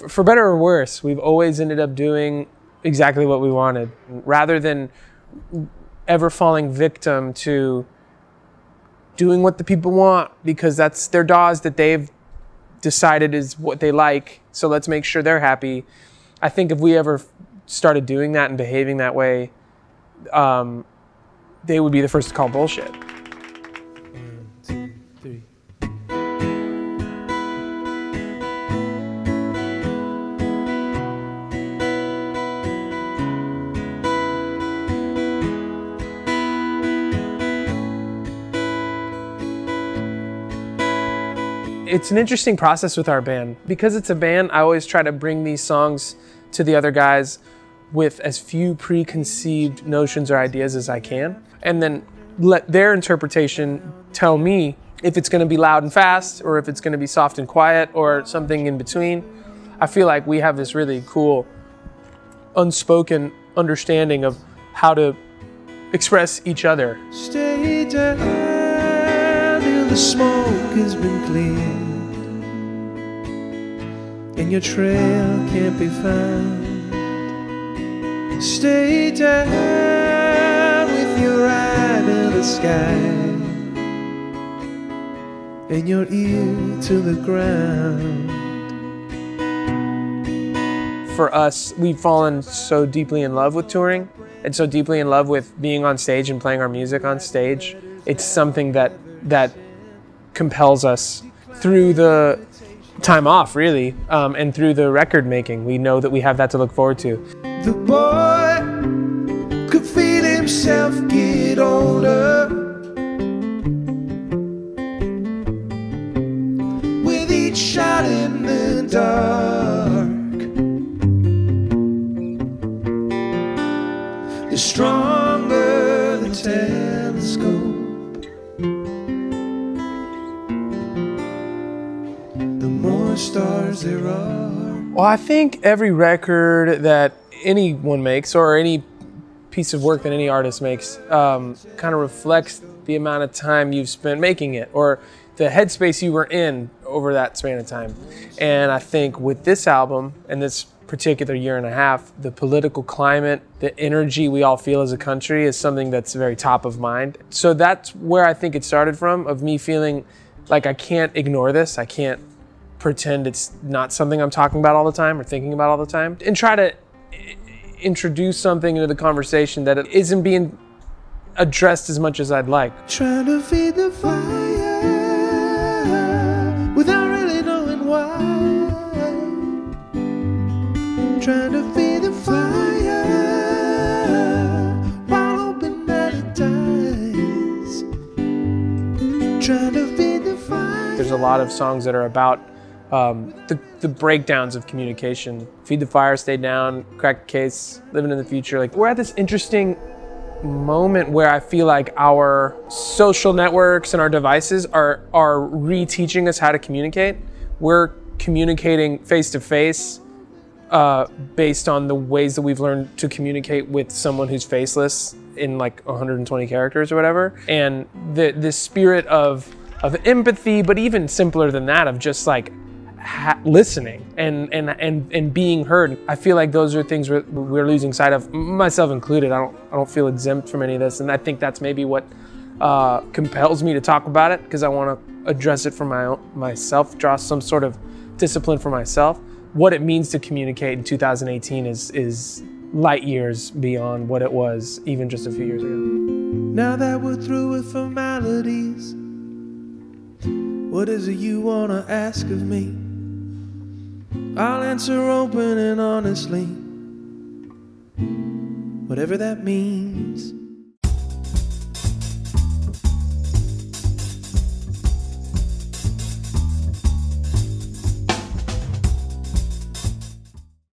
for better or worse, we've always ended up doing exactly what we wanted, rather than ever falling victim to doing what the people want because that's their Dawes that they've decided is what they like, so let's make sure they're happy. I think if we ever started doing that and behaving that way, they would be the first to call bullshit. 1, 2, 3. It's an interesting process with our band. Because it's a band, I always try to bring these songs to the other guys with as few preconceived notions or ideas as I can, and then let their interpretation tell me if it's gonna be loud and fast, or if it's gonna be soft and quiet, or something in between. I feel like we have this really cool, unspoken understanding of how to express each other. Stay down till the smoke has been cleared and your trail can't be found. Stay down with your eye to the sky and your ear to the ground. For us, we've fallen so deeply in love with touring and so deeply in love with being on stage and playing our music on stage. It's something that compels us through the time off, really, and through the record making. We know that we have that to look forward to. The boy could feel himself get older with each shot in the dark. The stronger the telescope, the more stars there are. Well, I think every record that anyone makes, or any piece of work that any artist makes, kind of reflects the amount of time you've spent making it, or the headspace you were in over that span of time. And I think with this album and this particular year and a half, the political climate, the energy we all feel as a country is something that's very top of mind. So that's where I think it started from, of me feeling like I can't ignore this. I can't pretend it's not something I'm talking about all the time or thinking about all the time, and try to introduce something into the conversation that it isn't being addressed as much as I'd like. Trying to feed the fire without really knowing why. Trying to feed the fire while hoping that it dies. Trying to feed the fire. There's a lot of songs that are about the breakdowns of communication. Feed the fire, stay down, crack the case, living in the future. Like, we're at this interesting moment where I feel like our social networks and our devices are reteaching us how to communicate. We're communicating face to face based on the ways that we've learned to communicate with someone who's faceless in like 120 characters or whatever. And the spirit of empathy, but even simpler than that, of just like listening and being heard. I feel like those are things we're losing sight of, myself included. I don't feel exempt from any of this, and I think that's maybe what compels me to talk about it, because I want to address it for myself, draw some sort of discipline for myself. What it means to communicate in 2018 is light years beyond what it was even just a few years ago. Now that we're through with formalities, what is it you want to ask of me? I'll answer open and honestly, whatever that means.